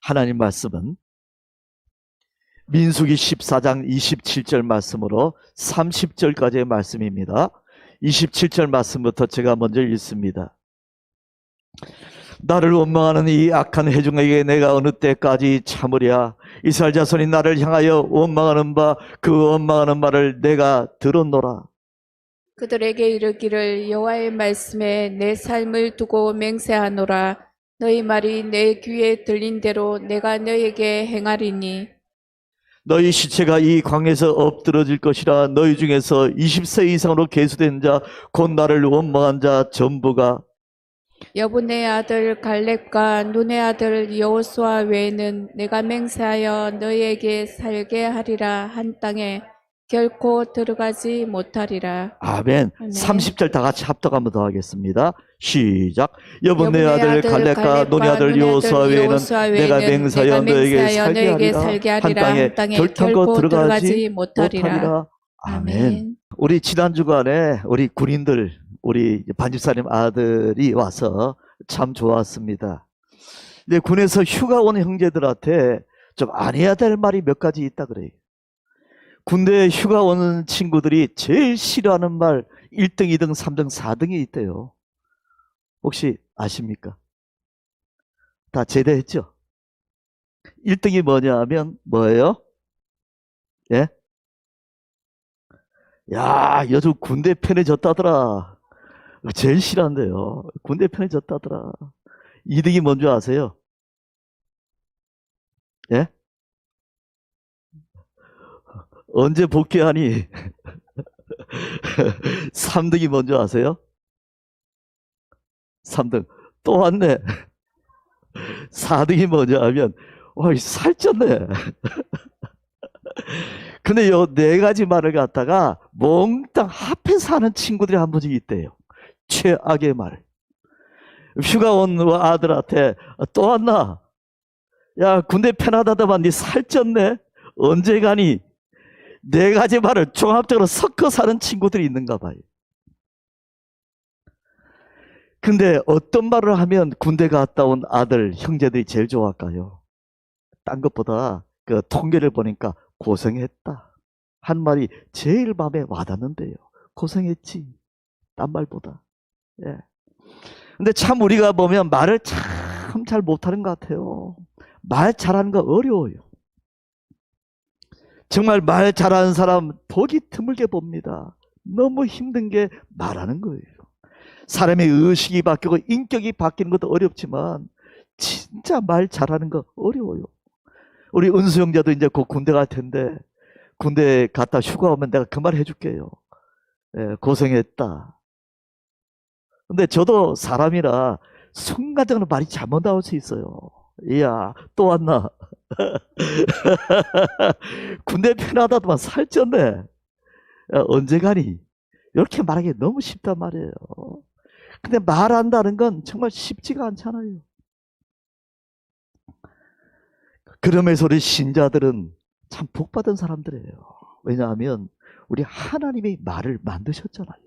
하나님 말씀은 민수기 14장 27절 말씀으로 30절까지의 말씀입니다. 27절 말씀부터 제가 먼저 읽습니다. 나를 원망하는 이 악한 회중에게 내가 어느 때까지 참으랴. 이스라엘 자손이 나를 향하여 원망하는 바 그 원망하는 말을 내가 들었노라. 그들에게 이르기를 여호와의 말씀에 내 삶을 두고 맹세하노라. 너희 말이 내 귀에 들린 대로 내가 너에게 행하리니 너희 시체가 이 광에서 엎드러질 것이라. 너희 중에서 20세 이상으로 계수된 자 곧 나를 원망한 자 전부가 여분의 아들 갈렙과 눈의 아들 여호수아 외에는 내가 맹세하여 너희에게 살게 하리라 한 땅에 결코 들어가지 못하리라. 아멘. 아멘. 30절 다 같이 합독 한번 더 하겠습니다. 시작. 여분의 아들 갈렙과 눈의 아들 여호수아 외에는 내가 맹세하여 너에게 살게 하리라 한 땅에 결코 들어가지 못하리라. 아멘. 우리 지난 주간에 우리 군인들, 우리 반집사님 아들이 와서 참 좋았습니다. 근데 군에서 휴가 온 형제들한테 좀 안 해야 될 말이 몇 가지 있다 그래요. 군대에 휴가 오는 친구들이 제일 싫어하는 말 1등, 2등, 3등, 4등이 있대요. 혹시 아십니까? 다 제대했죠? 1등이 뭐냐 하면 뭐예요? 예? 야, 요즘 군대 편해졌다더라. 제일 싫어한대요. 군대 편해졌다더라. 2등이 뭔지 아세요? 예? 언제 복귀하니? 3등이 뭔지 아세요? 3등. 또 왔네. 4등이 뭐냐 하면, 와, 살쪘네. 근데 요 네 가지 말을 갖다가 몽땅 합해서 하는 친구들이 한 번씩 있대요. 최악의 말. 휴가 온 아들한테 또 왔나? 야, 군대 편하다더만 니 살쪘네? 언제 가니? 네 가지 말을 종합적으로 섞어서 하는 친구들이 있는가 봐요. 근데 어떤 말을 하면 군대 갔다 온 아들, 형제들이 제일 좋아할까요? 딴 것보다 그 통계를 보니까 고생했다 한 말이 제일 마음에 와닿는데요. 고생했지. 딴 말보다. 예. 근데 참 우리가 보면 말을 참 잘 못하는 것 같아요. 말 잘하는 거 어려워요. 정말 말 잘하는 사람 보기 드물게 봅니다. 너무 힘든 게 말하는 거예요. 사람의 의식이 바뀌고 인격이 바뀌는 것도 어렵지만 진짜 말 잘하는 거 어려워요. 우리 은수 형제도 이제 곧 군대 갈 텐데 군대 갔다 휴가 오면 내가 그 말 해줄게요. 예, 고생했다. 근데 저도 사람이라 순간적으로 말이 잘못 나올 수 있어요. 이야, 또 왔나? 군대 편하다더만 살쪘네. 야, 언제 가니? 이렇게 말하기 너무 쉽단 말이에요. 근데 말한다는 건 정말 쉽지가 않잖아요. 그러면서 우리 신자들은 참 복받은 사람들이에요. 왜냐하면 우리 하나님이 말을 만드셨잖아요.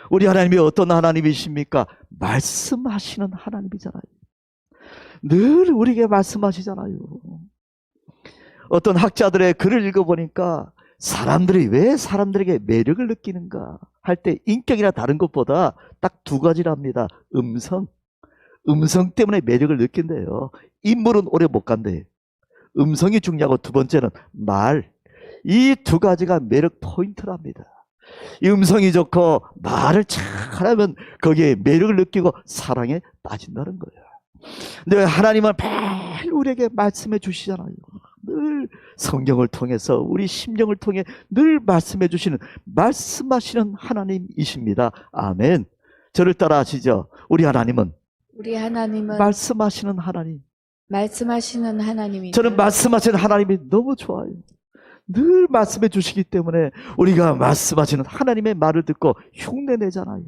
우리 하나님이 어떤 하나님이십니까? 말씀하시는 하나님이잖아요. 늘 우리에게 말씀하시잖아요. 어떤 학자들의 글을 읽어보니까 사람들이 왜 사람들에게 매력을 느끼는가 할 때 인격이나 다른 것보다 딱 두 가지랍니다. 음성 때문에 매력을 느낀대요. 인물은 오래 못 간대요. 음성이 중요하고 두 번째는 말. 이 두 가지가 매력 포인트랍니다. 이 음성이 좋고 말을 잘하면 거기에 매력을 느끼고 사랑에 빠진다는 거예요. 근데 하나님은 매일 우리에게 말씀해 주시잖아요. 늘 성경을 통해서 우리 심령을 통해 늘 말씀해 주시는 말씀하시는 하나님이십니다. 아멘. 저를 따라 하시죠. 우리 하나님은 말씀하시는 하나님. 말씀하시는 하나님이죠. 저는 말씀하시는 하나님이 너무 좋아요. 늘 말씀해 주시기 때문에 우리가 말씀하시는 하나님의 말을 듣고 흉내내잖아요.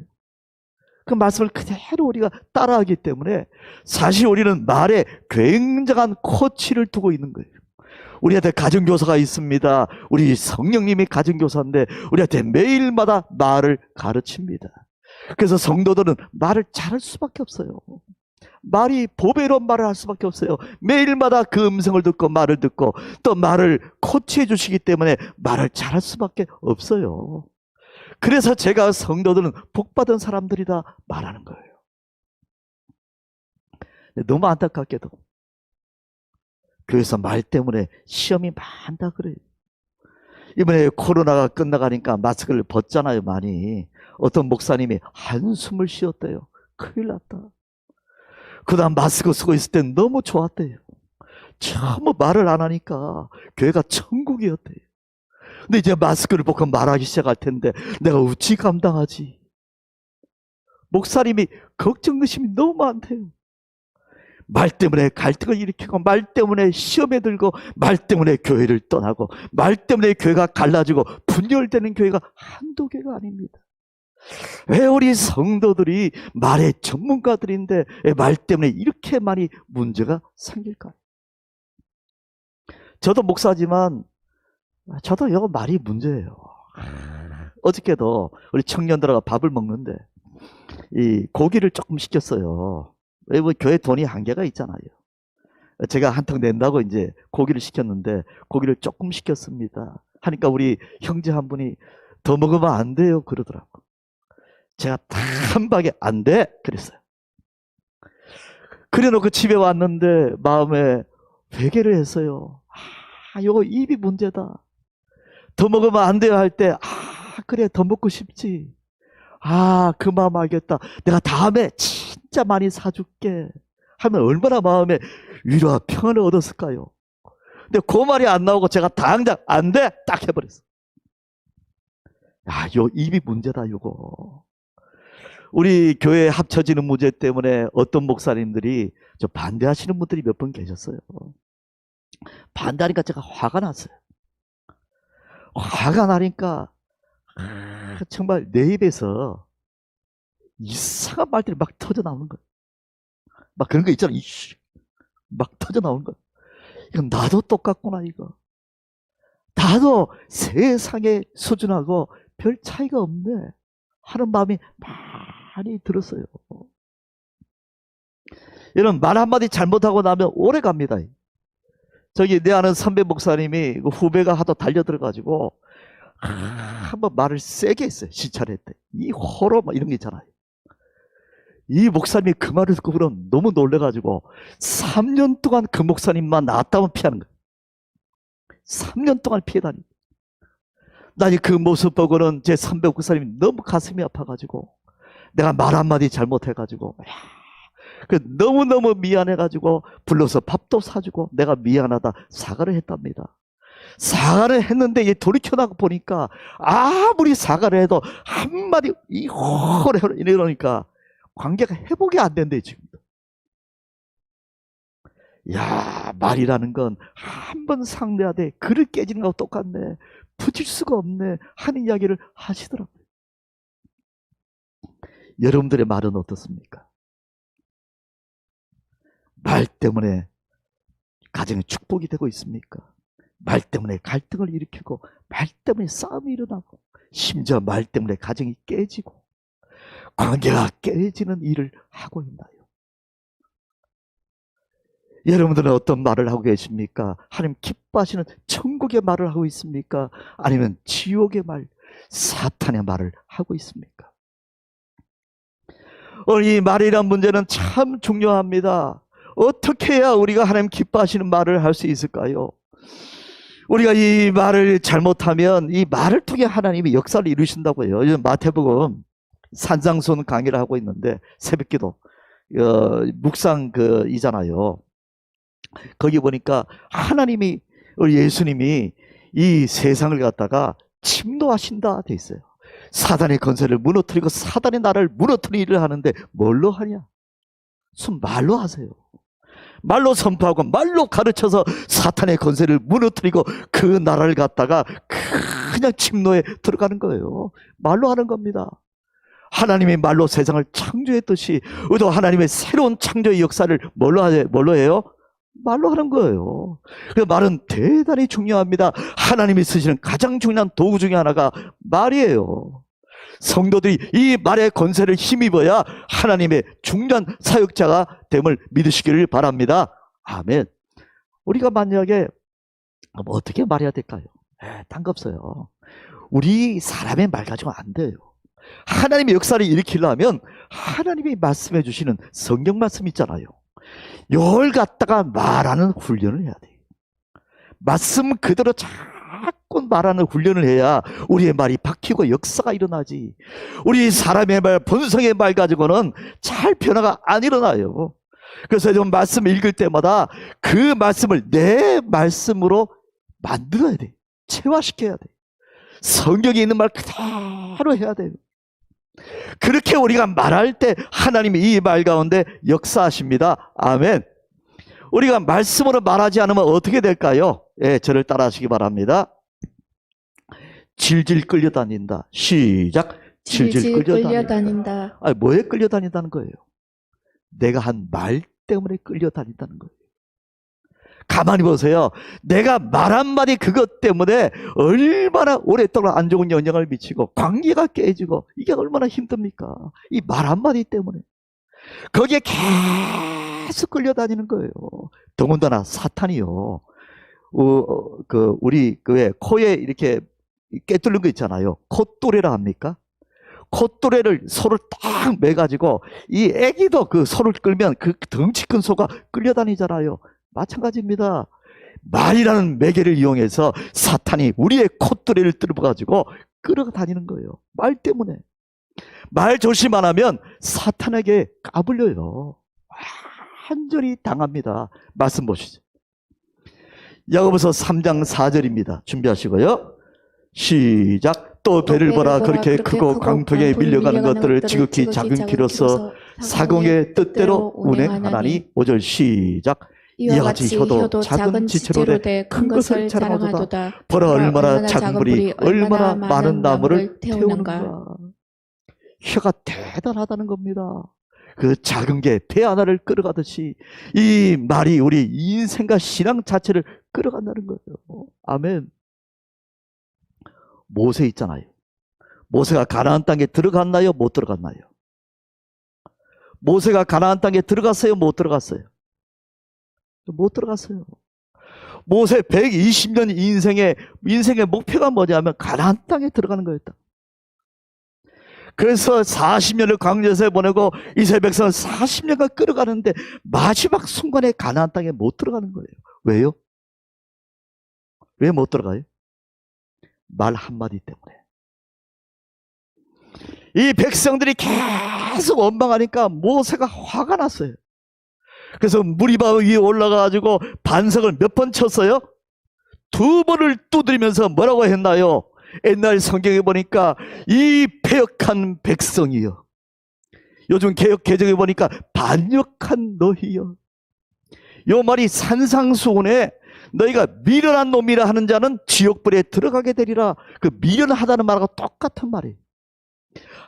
그 말씀을 그대로 우리가 따라하기 때문에 사실 우리는 말에 굉장한 코치를 두고 있는 거예요. 우리한테 가정교사가 있습니다. 우리 성령님이 가정교사인데 우리한테 매일마다 말을 가르칩니다. 그래서 성도들은 말을 잘할 수밖에 없어요. 말이 보배로 말을 할 수밖에 없어요. 매일마다 그 음성을 듣고 말을 듣고 또 말을 코치해 주시기 때문에 말을 잘할 수밖에 없어요. 그래서 제가 성도들은 복받은 사람들이다 말하는 거예요. 너무 안타깝게도 교회에서 말 때문에 시험이 많다 그래요. 이번에 코로나가 끝나가니까 마스크를 벗잖아요, 많이. 어떤 목사님이 한숨을 쉬었대요. 큰일 났다. 그 다음 마스크 쓰고 있을 땐 너무 좋았대요. 전부 말을 안 하니까 교회가 천국이었대요. 근데 이제 마스크를 벗고 말하기 시작할 텐데 내가 어찌 감당하지? 목사님이 걱정, 의심이 너무 많대요. 말 때문에 갈등을 일으키고 말 때문에 시험에 들고 말 때문에 교회를 떠나고 말 때문에 교회가 갈라지고 분열되는 교회가 한두 개가 아닙니다. 왜 우리 성도들이 말의 전문가들인데 말 때문에 이렇게 많이 문제가 생길까요? 저도 목사지만 저도 이 말이 문제예요. 어저께도 우리 청년들하고 밥을 먹는데 이 고기를 조금 시켰어요. 왜 뭐 교회 돈이 한계가 있잖아요. 제가 한턱 낸다고 이제 고기를 시켰는데 고기를 조금 시켰습니다. 하니까 우리 형제 한 분이 더 먹으면 안 돼요 그러더라고. 제가 다 한 방에 안 돼 그랬어요. 그래놓고 집에 왔는데 마음에 회개를 했어요. 이거 입이 문제다. 더 먹으면 안 돼요 할 때 그래 더 먹고 싶지. 그 마음 알겠다. 내가 다음에 진짜 많이 사줄게 하면 얼마나 마음에 위로와 평안을 얻었을까요? 근데 그 말이 안 나오고 제가 당장 안 돼 딱 해버렸어. 요 입이 문제다 요거. 우리 교회 합쳐지는 문제 때문에 어떤 목사님들이 저 반대하시는 분들이 몇 분 계셨어요. 반대하니까 제가 화가 났어요. 화가 나니까 정말 내 입에서 이상한 말들이 막 터져 나오는 거예요. 막 그런 거 있잖아. 막 터져 나오는 거예요. 이건 나도 똑같구나 이거. 나도 세상의 수준하고 별 차이가 없네 하는 마음이 많이 들었어요. 여러분 말 한마디 잘못하고 나면 오래 갑니다. 저기 내 아는 선배 목사님이 후배가 하도 달려들어가지고 한번 말을 세게 했어요. 시찰회 때. 이 호러 막 이런 게 있잖아요. 이 목사님이 그 말을 듣고 그럼 너무 놀래가지고 3년 동안 그 목사님만 나왔다면 피하는 거예요. 3년 동안 피해 다니. 나니 그 모습 보고는 제 선배 목사님이 너무 가슴이 아파가지고 내가 말 한마디 잘못해가지고 너무너무 미안해가지고 불러서 밥도 사주고 내가 미안하다 사과를 했답니다. 사과를 했는데 돌이켜나고 보니까 아무리 사과를 해도 한마디 이러니까 관계가 회복이 안 된대 지금도. 말이라는 건 한 번 상대하되 글을 깨지는 거하고 똑같네. 붙일 수가 없네 하는 이야기를 하시더라고요. 여러분들의 말은 어떻습니까? 말 때문에 가정에 축복이 되고 있습니까? 말 때문에 갈등을 일으키고 말 때문에 싸움이 일어나고 심지어 말 때문에 가정이 깨지고 관계가 깨지는 일을 하고 있나요? 여러분들은 어떤 말을 하고 계십니까? 하나님 기뻐하시는 천국의 말을 하고 있습니까? 아니면 지옥의 말, 사탄의 말을 하고 있습니까? 이 말이란 문제는 참 중요합니다. 어떻게 해야 우리가 하나님 기뻐하시는 말을 할 수 있을까요? 우리가 이 말을 잘못하면 이 말을 통해 하나님이 역사를 이루신다고요. 요즘 마태복음 산상수훈 강의를 하고 있는데 새벽기도 묵상 이잖아요. 거기 보니까 하나님이 우리 예수님이 이 세상을 갖다가 침노하신다 돼 있어요. 사단의 건설을 무너뜨리고 사단의 나라를 무너뜨리는 일을 하는데 뭘로 하냐? 말로 하세요. 말로 선포하고 말로 가르쳐서 사탄의 건설을 무너뜨리고 그 나라를 갖다가 그냥 침노에 들어가는 거예요. 말로 하는 겁니다. 하나님이 말로 세상을 창조했듯이 우리도 하나님의 새로운 창조의 역사를 뭘로 해요? 말로 하는 거예요. 그 말은 대단히 중요합니다. 하나님이 쓰시는 가장 중요한 도구 중에 하나가 말이에요. 성도들이 이 말의 권세를 힘입어야 하나님의 중요한 사역자가 됨을 믿으시기를 바랍니다. 아멘. 우리가 만약에 어떻게 말해야 될까요? 딴 거 없어요. 우리 사람의 말 가지고는 안 돼요. 하나님의 역사를 일으키려면 하나님이 말씀해 주시는 성경 말씀 있잖아요. 이걸 갖다가 말하는 훈련을 해야 돼요. 말씀 그대로 자꾸 말하는 훈련을 해야 우리의 말이 박히고 역사가 일어나지. 우리 사람의 말, 본성의 말 가지고는 잘 변화가 안 일어나요. 그래서 좀 말씀 읽을 때마다 그 말씀을 내 말씀으로 만들어야 돼. 체화시켜야 돼. 성경에 있는 말 그대로 해야 돼요. 그렇게 우리가 말할 때 하나님이 이 말 가운데 역사하십니다. 아멘. 우리가 말씀으로 말하지 않으면 어떻게 될까요? 예, 저를 따라 하시기 바랍니다. 질질 끌려다닌다. 시작. 질질 끌려다닌다. 아니, 뭐에 끌려다닌다는 거예요? 내가 한 말 때문에 끌려다닌다는 거예요. 가만히 보세요. 내가 말 한마디 그것 때문에 얼마나 오랫동안 안 좋은 영향을 미치고 관계가 깨지고 이게 얼마나 힘듭니까? 이 말 한마디 때문에. 거기에 계속 끌려다니는 거예요. 더군다나 사탄이요. 우리 왜 코에 이렇게 깨뚫는 거 있잖아요. 콧뚜레라 합니까? 콧뚜레를 소를 딱 매가지고 이 애기도 그 소를 끌면 그 덩치 큰 소가 끌려다니잖아요. 마찬가지입니다. 말이라는 매개를 이용해서 사탄이 우리의 콧뚜레를 뚫어가지고 끌어다니는 거예요. 말 때문에. 말 조심 안 하면 사탄에게 까불려요. 완전히 당합니다. 말씀 보시죠. 야고보서 3장 4절입니다. 준비하시고요. 시작. 또 배를 보라 그렇게 크고 강풍에 밀려가는 것들을 지극히 작은 키로서 사공의 뜻대로 운행하나니. 5절 시작. 이와 같이 효도 작은 지체로 돼 큰 것을 자랑하도다. 보라 얼마나 작은 불이 얼마나 많은 나무를 태우는가. 혀가 대단하다는 겁니다. 그 작은 게 배 하나를 끌어가듯이 이 말이 우리 인생과 신앙 자체를 끌어간다는 거예요. 아멘. 모세 있잖아요. 모세가 가나안 땅에 들어갔나요? 못 들어갔나요? 모세가 가나안 땅에 들어갔어요? 못 들어갔어요? 못 들어갔어요. 모세 120년 인생의 목표가 뭐냐면 가나안 땅에 들어가는 거였다. 그래서 40년을 광야에서 보내고 이스라엘 백성을 40년간 끌어가는데 마지막 순간에 가나안 땅에 못 들어가는 거예요. 왜요? 왜 못 들어가요? 말 한마디 때문에. 이 백성들이 계속 원망하니까 모세가 화가 났어요. 그래서 무리바 위에 올라가가지고 반석을 몇 번 쳤어요? 2번을 두드리면서 뭐라고 했나요? 옛날 성경에 보니까 이 패역한 백성이여. 요즘 개역 개정에 보니까 반역한 너희여. 요 말이 산상수훈에 너희가 미련한 놈이라 하는 자는 지옥불에 들어가게 되리라. 그 미련하다는 말하고 똑같은 말이에요.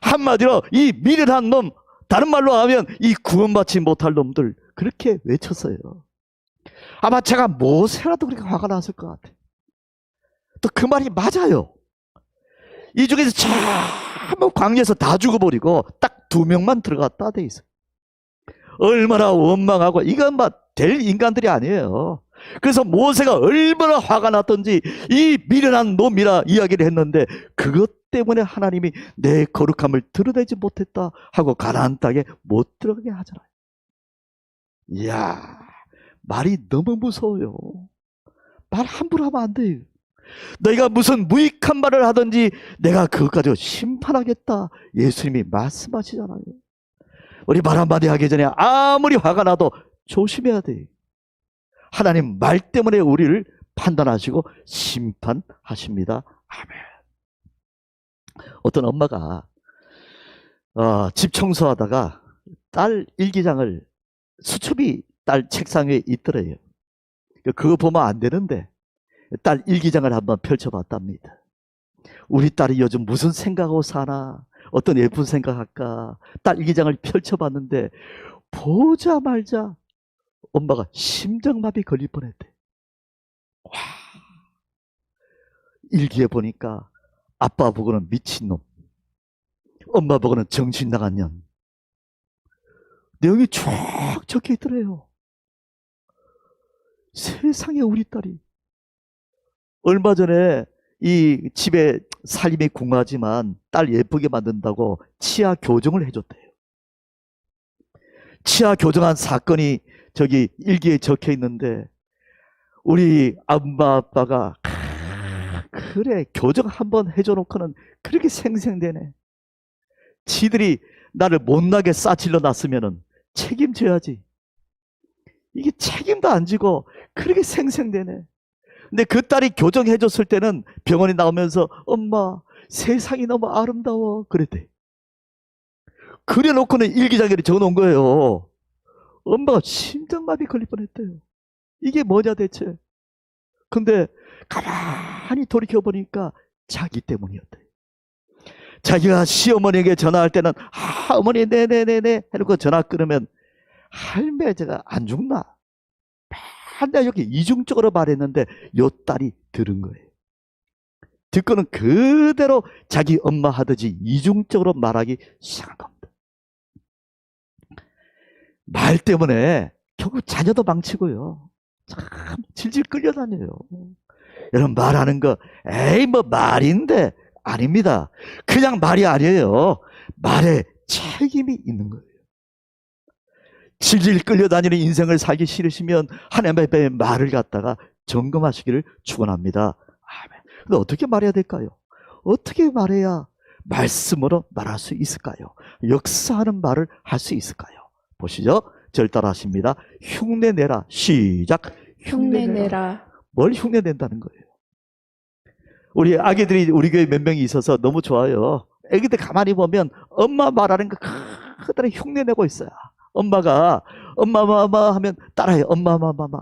한마디로 이 미련한 놈, 다른 말로 하면 이 구원받지 못할 놈들, 그렇게 외쳤어요. 아마 제가 모세라도 그렇게 화가 났을 것 같아요. 또 그 말이 맞아요. 이 중에서 전부 광야에서 다 죽어버리고 딱 2명만 들어갔다 돼 있어요. 얼마나 원망하고, 이건 될 인간들이 아니에요. 그래서 모세가 얼마나 화가 났던지 이 미련한 놈이라 이야기를 했는데 그것 때문에 하나님이 내 거룩함을 드러내지 못했다 하고 가나안 땅에 못 들어가게 하잖아요. 이야, 말이 너무 무서워요. 말 함부로 하면 안 돼요. 너희가 무슨 무익한 말을 하든지 내가 그것 가지고 심판하겠다 예수님이 말씀하시잖아요. 우리 말 한마디 하기 전에 아무리 화가 나도 조심해야 돼요. 하나님 말 때문에 우리를 판단하시고 심판하십니다. 아멘. 어떤 엄마가 집 청소하다가 딸 일기장을, 수첩이 딸 책상 위에 있더래요. 그거 보면 안 되는데 딸 일기장을 한번 펼쳐봤답니다. 우리 딸이 요즘 무슨 생각하고 사나, 어떤 예쁜 생각할까, 딸 일기장을 펼쳐봤는데 보자마자 엄마가 심장마비 걸릴 뻔했대. 와. 일기에 보니까 아빠 보고는 미친놈, 엄마 보고는 정신 나간 년. 내용이 쭉 적혀 있더래요. 세상에 우리 딸이. 얼마 전에 이 집에 살림이 궁하지만 딸 예쁘게 만든다고 치아 교정을 해줬대요. 치아 교정한 사건이 저기 일기에 적혀 있는데 우리 엄마 아빠가 그래 교정 한번 해줘놓고는 그렇게 생생되네. 지들이 나를 못나게 싸질러 놨으면은 책임져야지. 이게 책임도 안 지고 그렇게 생생되네. 근데 그 딸이 교정해줬을 때는 병원에 나오면서 엄마 세상이 너무 아름다워 그랬대. 그래놓고는 일기장에 적어놓은 거예요. 엄마가 심장마비 걸릴 뻔했대요. 이게 뭐냐 대체. 근데 가만히 돌이켜보니까 자기 때문이었대. 자기가 시어머니에게 전화할 때는 어머니 네네네네 해놓고 전화 끊으면 할매 제가 안 죽나? 맨날 이렇게 이중적으로 말했는데 요 딸이 들은 거예요. 듣고는 그대로 자기 엄마 하듯이 이중적으로 말하기 시작한 겁니다. 말 때문에 결국 자녀도 망치고요. 참 질질 끌려다녀요. 여러분 말하는 거 에이 뭐 말인데 아닙니다. 그냥 말이 아니에요. 말에 책임이 있는 거예요. 질질 끌려다니는 인생을 살기 싫으시면 하나님의 말을 갖다가 점검하시기를 축원합니다. 아멘. 근데 어떻게 말해야 될까요? 어떻게 말해야 말씀으로 말할 수 있을까요? 역사하는 말을 할 수 있을까요? 보시죠. 절 따라하십니다. 흉내내라. 시작. 흉내내라. 뭘 흉내낸다는 거예요? 우리 아기들이 우리 교회 몇 명이 있어서 너무 좋아요. 아기들 가만히 보면 엄마 말하는 거 그대로 흉내내고 있어요. 엄마가 엄마마마 하면 따라해. 엄마마마마.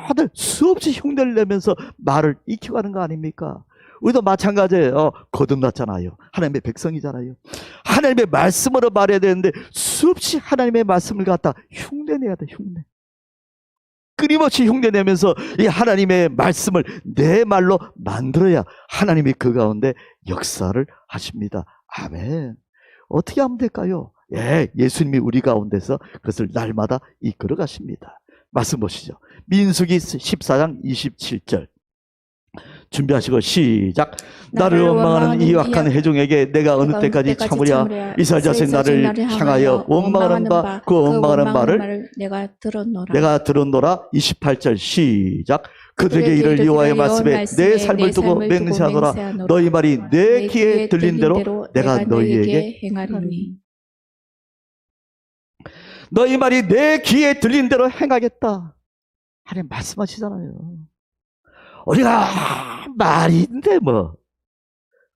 다들 수없이 흉내를 내면서 말을 익혀가는 거 아닙니까? 우리도 마찬가지예요. 거듭났잖아요. 하나님의 백성이잖아요. 하나님의 말씀으로 말해야 되는데 수없이 하나님의 말씀을 갖다 흉내내야 돼. 흉내. 끊임없이 흉내내면서 이 하나님의 말씀을 내 말로 만들어야 하나님이 그 가운데 역사를 하십니다. 아멘. 어떻게 하면 될까요? 예수님이 우리 가운데서 그것을 날마다 이끌어 가십니다. 말씀 보시죠. 민수기 14장 27절 준비하시고 시작. 나를 원망하는 이 악한 회중에게 내가 어느 때까지 참으랴. 이스라엘 자손이 나를 향하여 원망하는 바 그 원망하는 말을 내가 들었노라. 28절 시작. 그들에게 이를 여호와의 말씀에 내 삶을 두고 맹세하노라. 너희 말이 내 귀에 들린 대로 내가 너희에게 행하리니. 너희 말이 내 귀에 들린 대로 행하겠다. 하나님 말씀하시잖아요. 우리가 말인데 뭐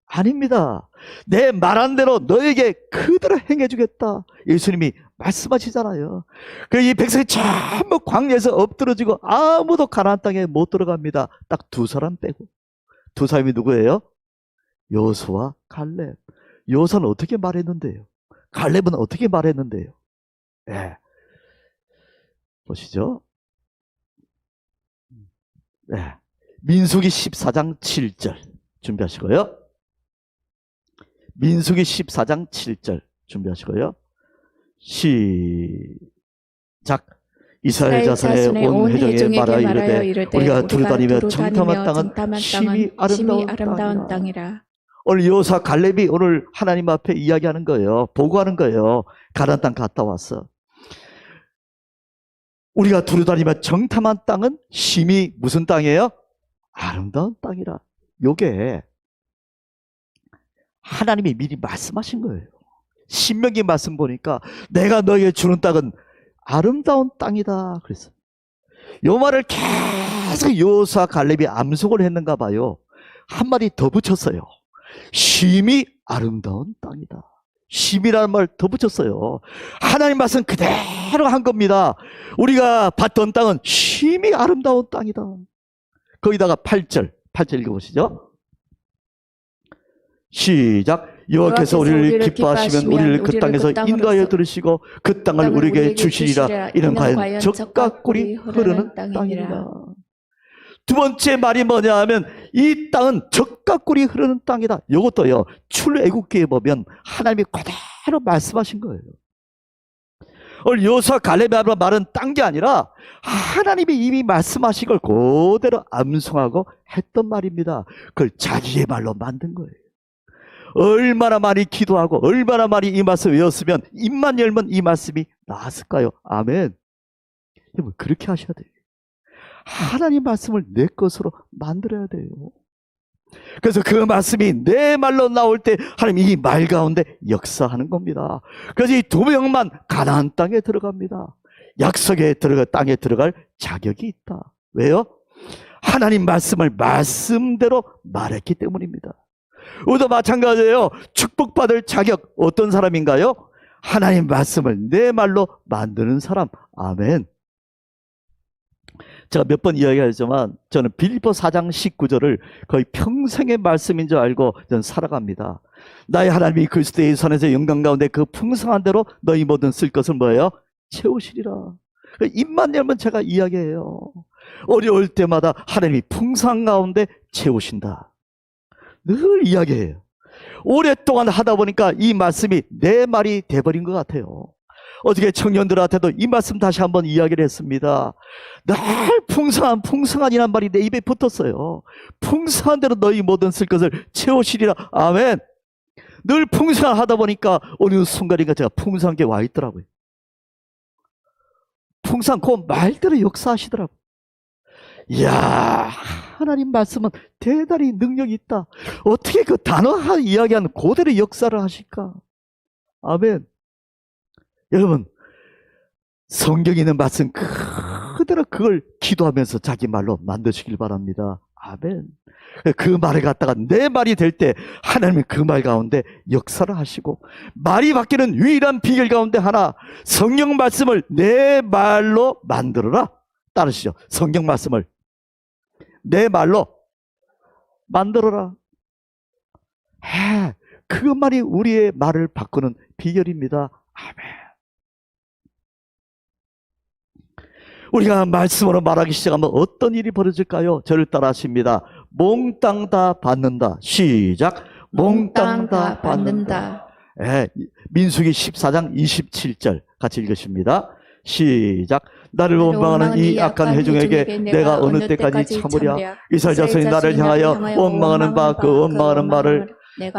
아닙니다. 내 말한 대로 너에게 그대로 행해주겠다. 예수님이 말씀하시잖아요. 이 백성이 전부 광야에서 엎드러지고 아무도 가나안 땅에 못 들어갑니다. 딱 두 사람 빼고. 두 사람이 누구예요? 여호수아와 갈렙. 여호수아는 어떻게 말했는데요? 갈렙은 어떻게 말했는데요? 네. 보시죠. 네. 민수기 14장 7절 준비하시고요. 민수기 14장 7절 준비하시고요. 시작. 이스라엘 자손의 온 회중에 말하여 이르되 우리가 두루다니며 정탐한 땅은 심히 아름다운 땅이라. 오늘 여호수아 갈렙이 오늘 하나님 앞에 이야기하는 거예요. 보고하는 거예요. 가나안 땅 갔다 왔어. 우리가 두루다니며 정탐한 땅은 심히 무슨 땅이에요? 아름다운 땅이라. 요게 하나님이 미리 말씀하신 거예요. 신명기 말씀 보니까 내가 너에게 주는 땅은 아름다운 땅이다 그랬어요. 요 말을 계속 여호수아 갈렙이 암송을 했는가 봐요. 한마디 더 붙였어요. 심히 아름다운 땅이다. 심이라는 말 더 붙였어요. 하나님 말씀 그대로 한 겁니다. 우리가 봤던 땅은 심히 아름다운 땅이다. 거기다가 8절 읽어보시죠. 시작. 여호와께서 우리를 기뻐하시면 우리를 그 땅에서 인도하여 들으시고 그 땅을 우리에게 주시리라. 이는 과연 젖과 꿀이 흐르는 땅이라. 두 번째 말이 뭐냐 하면 이 땅은 젖과 꿀이 흐르는 땅이다. 이것도요, 출애굽기에 보면 하나님이 그대로 말씀하신 거예요. 오늘 여호수아 갈렙의 말은 딴 게 아니라 하나님이 이미 말씀하신 걸 그대로 암송하고 했던 말입니다. 그걸 자기의 말로 만든 거예요. 얼마나 많이 기도하고 얼마나 많이 이 말씀 외웠으면 입만 열면 이 말씀이 나왔을까요? 아멘. 여러분, 그렇게 하셔야 돼요. 하나님 말씀을 내 것으로 만들어야 돼요. 그래서 그 말씀이 내 말로 나올 때 하나님이 이 말 가운데 역사하는 겁니다. 그래서 이 두 명만 가나안 땅에 들어갑니다. 약속의 땅에 들어갈 자격이 있다. 왜요? 하나님 말씀을 말씀대로 말했기 때문입니다. 우리도 마찬가지예요. 축복받을 자격 어떤 사람인가요? 하나님 말씀을 내 말로 만드는 사람. 아멘. 제가 몇 번 이야기하지만 저는 빌립보 4장 19절을 거의 평생의 말씀인 줄 알고 저는 살아갑니다. 나의 하나님이 그리스도의 선에서 영광 가운데 그 풍성한 대로 너희 모든 쓸 것을 뭐예요? 채우시리라. 입만 열면 제가 이야기해요. 어려울 때마다 하나님이 풍성한 가운데 채우신다. 늘 이야기해요. 오랫동안 하다 보니까 이 말씀이 내 말이 돼버린 것 같아요. 어저께 청년들한테도 이 말씀 다시 한번 이야기를 했습니다. 늘 풍성한이란 말이 내 입에 붙었어요. 풍성한 대로 너희 모든 쓸 것을 채우시리라. 아멘. 늘 풍성하다 보니까 어느 순간인가 제가 풍성한 게 와 있더라고요. 풍성한 그 말대로 역사하시더라고요. 이야, 하나님 말씀은 대단히 능력이 있다. 어떻게 그 단어 이야기한 그대로 역사를 하실까? 아멘. 여러분, 성경에 있는 말씀 그대로 그걸 기도하면서 자기 말로 만드시길 바랍니다. 아멘. 그 말을 갖다가 내 말이 될 때 하나님은 그 말 가운데 역사를 하시고, 말이 바뀌는 유일한 비결 가운데 하나, 성경 말씀을 내 말로 만들어라. 따르시죠. 성경 말씀을 내 말로 만들어라. 그것만이 우리의 말을 바꾸는 비결입니다. 아멘. 우리가 말씀으로 말하기 시작하면 어떤 일이 벌어질까요? 저를 따라 하십니다. 몽땅 다 받는다. 시작. 몽땅 다 받는다. 민수기 14장 27절 같이 읽으십니다. 시작. 나를 원망하는 이 악한 회중에게 내가 어느 때까지 참으랴. 이스라엘 자손이 나를 향하여 원망하는 바 그 원망하는 말을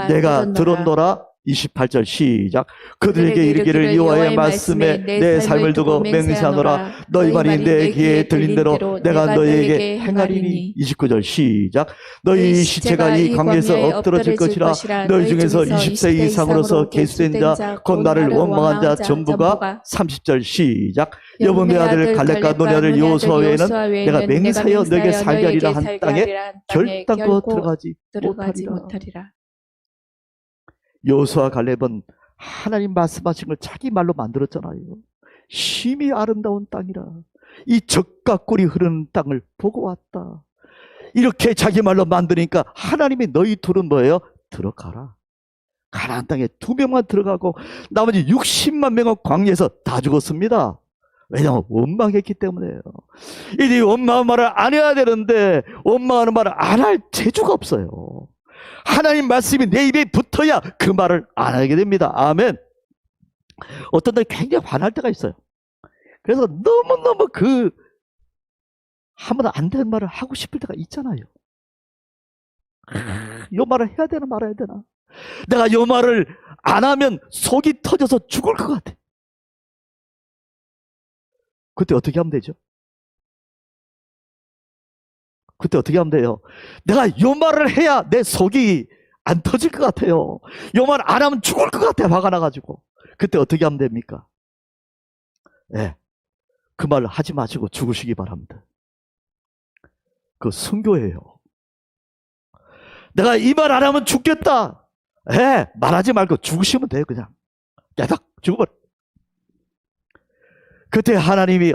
내가 들었노라. 28절 시작. 그들에게 이르기를 여호와의 말씀에 내 삶을 두고 맹세하노라. 너희 말이 내 귀에 들린 대로 내가 너희에게 행하리니. 29절 시작. 너희 시체가 이 광야에서 엎드러질 것이라. 너희 중에서 20세 이상으로서 계수된 자 곧 나를 원망한 자 전부가. 30절 시작. 여보 내 아들 갈렙과 너네 아들 여호수아 외에는 내가 맹세하여 너에게 살게 하리라 한 땅에 결단코 들어가지 못하리라. 여호수아 갈렙은 하나님 말씀하신 걸 자기 말로 만들었잖아요. 심히 아름다운 땅이라. 이 젖과 꿀이 흐르는 땅을 보고 왔다. 이렇게 자기 말로 만드니까 하나님이 너희 둘은 뭐예요? 들어가라. 가나안 땅에 2명만 들어가고 나머지 60만 명은 광야에서 다 죽었습니다. 왜냐하면 원망했기 때문에요. 이제 원망하는 말을 안 해야 되는데 원망하는 말을 안 할 재주가 없어요. 하나님 말씀이 내 입에 붙어야 그 말을 안 하게 됩니다. 아멘. 어떤 날 굉장히 화날 때가 있어요. 그래서 너무너무 하면 안 되는 말을 하고 싶을 때가 있잖아요. 이 말을 해야 되나 말아야 되나. 내가 이 말을 안 하면 속이 터져서 죽을 것 같아. 그때 어떻게 하면 되죠? 그때 어떻게 하면 돼요? 내가 요 말을 해야 내 속이 안 터질 것 같아요. 요 말 안 하면 죽을 것 같아. 화가 나가지고. 그때 어떻게 하면 됩니까? 그 말을 하지 마시고 죽으시기 바랍니다. 그 순교예요. 내가 이 말 안 하면 죽겠다. 말하지 말고 죽으시면 돼요. 그냥 야닥 죽어버려. 그때 하나님이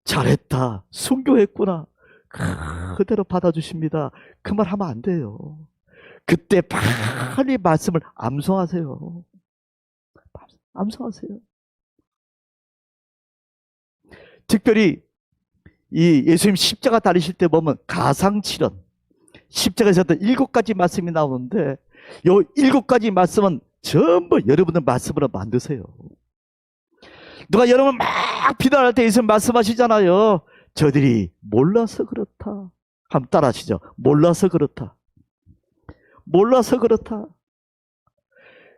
잘했다. 순교했구나. 그대로 받아주십니다. 그 말 하면 안 돼요. 그때 빨리 말씀을 암송하세요. 암송하세요. 특별히 이 예수님 십자가 달리실 때 보면 가상칠언, 십자가에서 어떤 7가지 말씀이 나오는데 요 7가지 말씀은 전부 여러분들 말씀으로 만드세요. 누가 여러분 막 비난할 때 예수님 말씀하시잖아요. 저들이 몰라서 그렇다. 한번 따라 하시죠. 몰라서 그렇다. 몰라서 그렇다.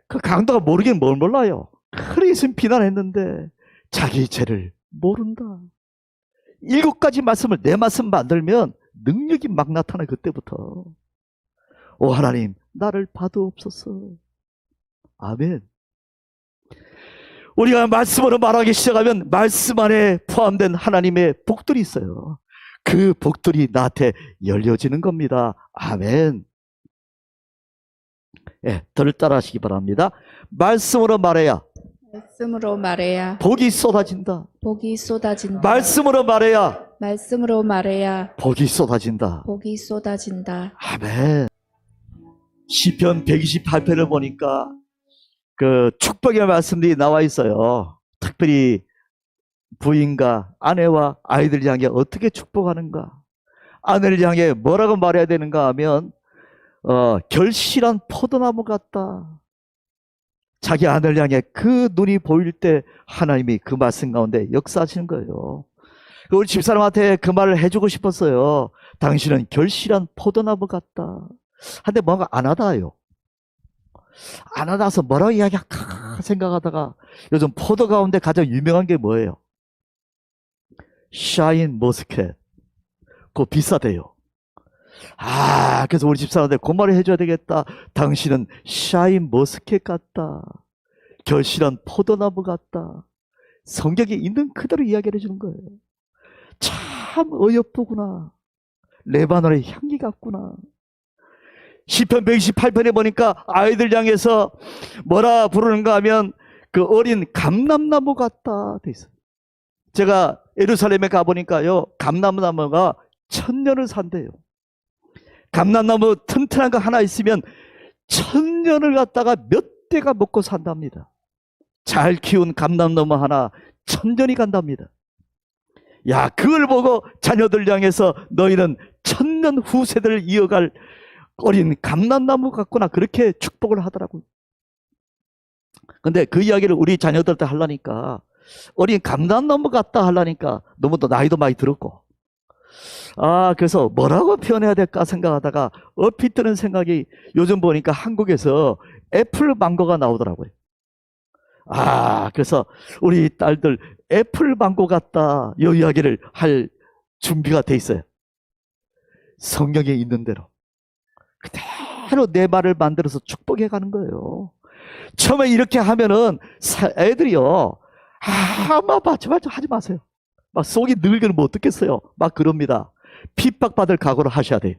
그 강도가 모르긴 뭘 몰라요. 그래 예수님 비난했는데 자기 죄를 모른다. 7가지 말씀을 내 말씀 만들면 능력이 막 나타나. 그때부터 오 하나님 나를 봐두옵소서. 아멘. 우리가 말씀으로 말하기 시작하면 말씀 안에 포함된 하나님의 복들이 있어요. 그 복들이 나한테 열려지는 겁니다. 아멘. 예, 덜 따라하시기 바랍니다. 말씀으로 말해야 말씀으로 말해야 복이 쏟아진다. 복이 쏟아진다. 말씀으로 말해야 말씀으로 말해야 복이 쏟아진다. 복이 쏟아진다. 아멘. 시편 128편을 보니까 그 축복의 말씀들이 나와 있어요. 특별히 부인과 아내와 아이들 향해 어떻게 축복하는가, 아내를 향해 뭐라고 말해야 되는가 하면 결실한 포도나무 같다. 자기 아내를 향해 그 눈이 보일 때 하나님이 그 말씀 가운데 역사하시는 거예요. 우리 집사람한테 그 말을 해주고 싶었어요. 당신은 결실한 포도나무 같다. 한데 뭔가 안 하다요. 안 하다서 뭐라고 이야기할까 생각하다가 요즘 포도 가운데 가장 유명한 게 뭐예요? 샤인 머스켓. 그거 비싸대요. 그래서 우리 집사람한테 그 말을 해줘야 되겠다. 당신은 샤인 머스켓 같다. 결실한 포도나무 같다. 성경에 있는 그대로 이야기를 해주는 거예요. 참 어여쁘구나. 레바논의 향기 같구나. 시편 128편에 보니까 아이들 향해서 뭐라 부르는가 하면 그 어린 감람나무 같다 돼 있어요. 제가 예루살렘에 가보니까요, 감람나무가 1000년을 산대요. 감람나무 튼튼한 거 하나 있으면 1000년을 갖다가 몇 대가 먹고 산답니다. 잘 키운 감람나무 하나 1000년이 간답니다. 야, 그걸 보고 자녀들 향해서 너희는 1000년 후세대를 이어갈 어린 감람나무 같구나, 그렇게 축복을 하더라고요. 근데 그 이야기를 우리 자녀들한테 하려니까 어린 감람나무 같다 하려니까 너무 또 나이도 많이 들었고, 그래서 뭐라고 표현해야 될까 생각하다가 얼핏 드는 생각이, 요즘 보니까 한국에서 애플 망고가 나오더라고요. 그래서 우리 딸들 애플 망고 같다 이 이야기를 할 준비가 돼 있어요. 성경에 있는 대로 그대로 내 말을 만들어서 축복해 가는 거예요. 처음에 이렇게 하면은 애들이요, 막 하지 마세요. 막 속이 늙으면 못 듣겠어요. 막 그럽니다. 핍박받을 각오를 하셔야 돼요.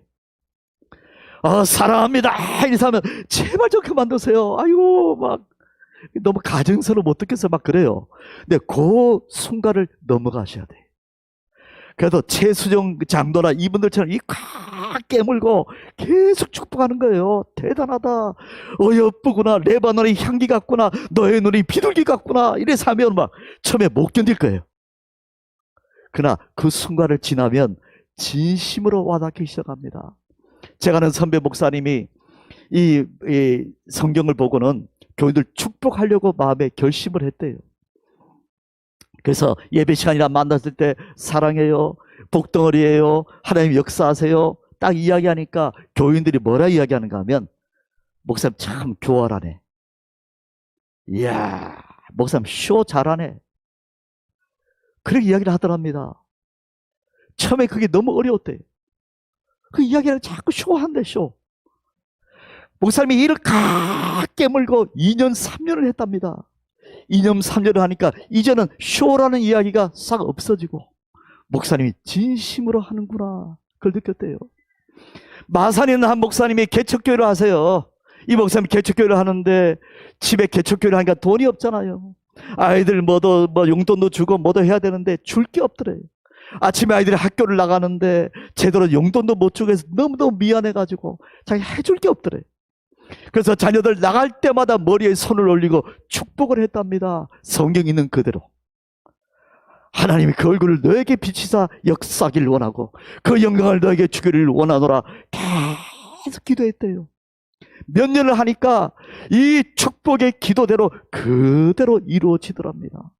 사랑합니다. 이래서 하면 제발 좀 그만두세요. 아이고, 막 너무 가증스러워 못 듣겠어요. 막 그래요. 근데 그 순간을 넘어가셔야 돼요. 그래도 최수정 장로나 이분들처럼 꽉 깨물고 계속 축복하는 거예요. 대단하다. 예쁘구나. 레바논의 향기 같구나. 너의 눈이 비둘기 같구나. 이래서 하면 막 처음에 못 견딜 거예요. 그러나 그 순간을 지나면 진심으로 와닿기 시작합니다. 제가 아는 선배 목사님이 이 성경을 보고는 교인들 축복하려고 마음에 결심을 했대요. 그래서 예배 시간이나 만났을 때 사랑해요, 복덩어리예요, 하나님 역사하세요 딱 이야기하니까 교인들이 뭐라 이야기하는가 하면, 목사님 참 교활하네. 이야, 목사님 쇼 잘하네. 그렇게 이야기를 하더랍니다. 처음에 그게 너무 어려웠대요. 그 이야기를 자꾸 쇼한대, 쇼. 목사님이 이를 각 깨물고 2년 3년을 했답니다. 2년 3년을 하니까 이제는 쇼라는 이야기가 싹 없어지고 목사님이 진심으로 하는구나, 그걸 느꼈대요. 마산에 있는 한 목사님이 개척교회를 하세요. 이 목사님이 개척교회를 하는데 집에 개척교회를 하니까 돈이 없잖아요. 아이들 뭐 용돈도 주고 뭐도 해야 되는데 줄 게 없더래요. 아침에 아이들이 학교를 나가는데 제대로 용돈도 못 주고 해서 너무너무 미안해가지고 자기 해줄 게 없더래요. 그래서 자녀들 나갈 때마다 머리에 손을 올리고 축복을 했답니다. 성경 있는 그대로. 하나님이 그 얼굴을 너에게 비치사 역사하기를 원하고 그 영광을 너에게 주기를 원하노라 계속 기도했대요. 몇 년을 하니까 이 축복의 기도대로 그대로 이루어지더랍니다.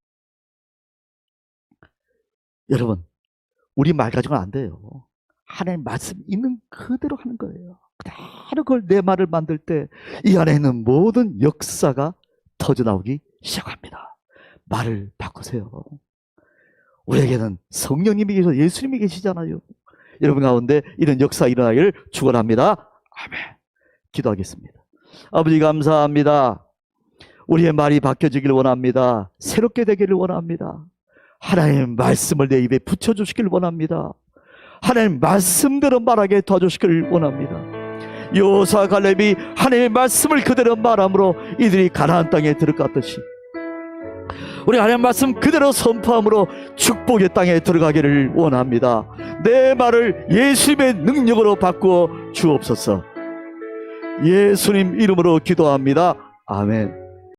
여러분, 우리 말 가지고는 안 돼요. 하나님 말씀 있는 그대로 하는 거예요. 그대로 그걸 내 말을 만들 때 이 안에 있는 모든 역사가 터져나오기 시작합니다. 말을 바꾸세요. 우리에게는 성령님이 계셔서 예수님이 계시잖아요. 여러분 가운데 이런 역사 일어나기를 축원합니다. 아멘. 기도하겠습니다. 아버지 감사합니다. 우리의 말이 바뀌어지길 원합니다. 새롭게 되기를 원합니다. 하나님 말씀을 내 입에 붙여주시길 원합니다. 하나님 말씀대로 말하게 도와주시길 원합니다. 여호수아 갈렙이 하나님의 말씀을 그대로 말함으로 이들이 가나안 땅에 들어갔듯이 우리 하나님 말씀 그대로 선포함으로 축복의 땅에 들어가기를 원합니다. 내 말을 예수님의 능력으로 바꾸어 주옵소서. 예수님 이름으로 기도합니다. 아멘.